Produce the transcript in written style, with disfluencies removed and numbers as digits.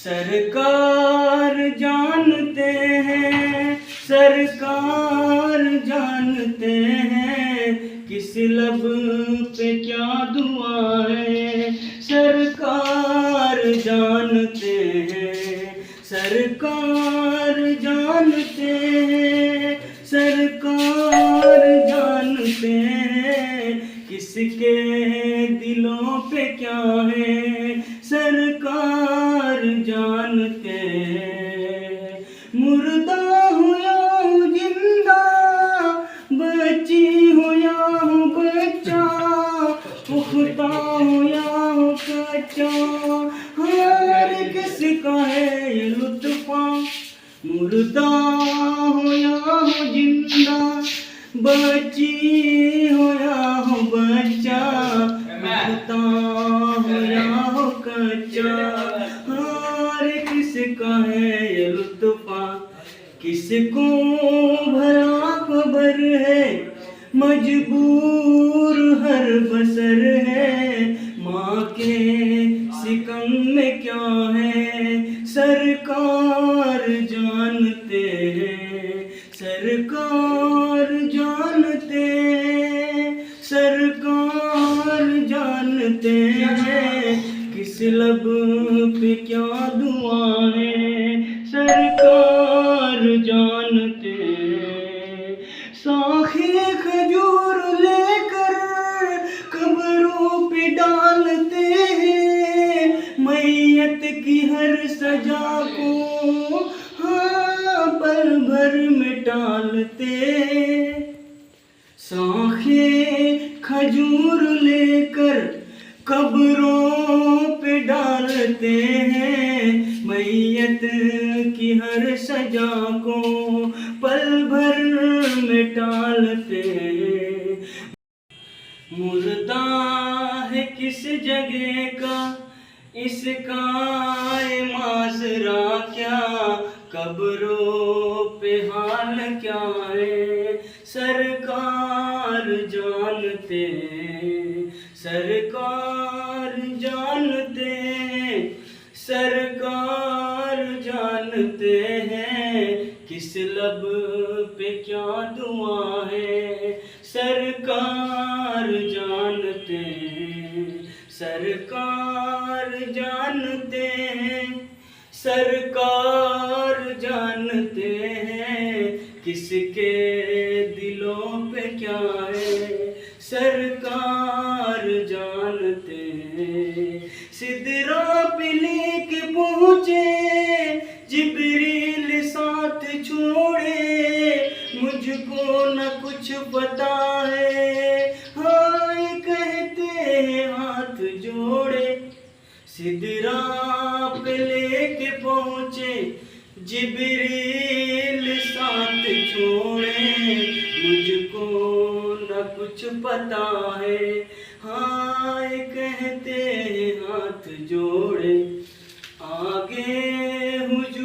सरकार जानते हैं, सरकार जानते हैं, किस लब पे क्या दुआएं। सरकार जानते हैं, सरकार जानते हैं, सरकार जानते हैं, किसके दिलों पे क्या है। सरकार जानते हैं, मुर्दा हो या हूँ जिंदा, बची हो या हूँ बच्चा, पुख्ता हो या हूँ कच्चा, हर किसका है ये लुत्फा। मुर्दा हो या हूँ जिंदा, बची हो या हूँ बच्चा, पुख्ता हो या हूँ कच्चा, हर किसका है ये लुत्फा। किसको भला खबर है, मजबूर हर बसर है, माँ के सिकम में क्या है। सरकार जानते हैं, सरकार जानते हैं, सरकार जानते हैं, किस लब पे क्या दुआएं। सरकार जानते हैं, साखे खजूर लेकर कब्रों पे डालते हैं, मैयत की हर सजा को हाँ पल भर में टालते हैं। साखे खजूर लेकर कब्रों पे डालते हैं, मैयत की हर सजा को पल भर में टालते हैं। मुर्दा है किस जगह का, इसका माजरा क्या, कब्रों पे हाल क्या है। सरकार जानते हैं, सरकार जानते हैं, सरकार जानते हैं, किस लब पे क्या दुआ है। सरकार जानते हैं, सरकार जानते हैं, सरकार जानते हैं, किसके दिलों पे क्या है। सरकार जानते हैं, सिदरा पे लेके पहुँचे, जिब्रील साथ छोड़े, मुझको न कुछ पता है, हाय कहते हैं हाथ जोड़े। सिदरा पे लेके पहुँचे, जिब्रील साथ छोड़े, मुझको न कुछ पता है, हाय कहते हैं हाथ जोड़े। आगे हुजूर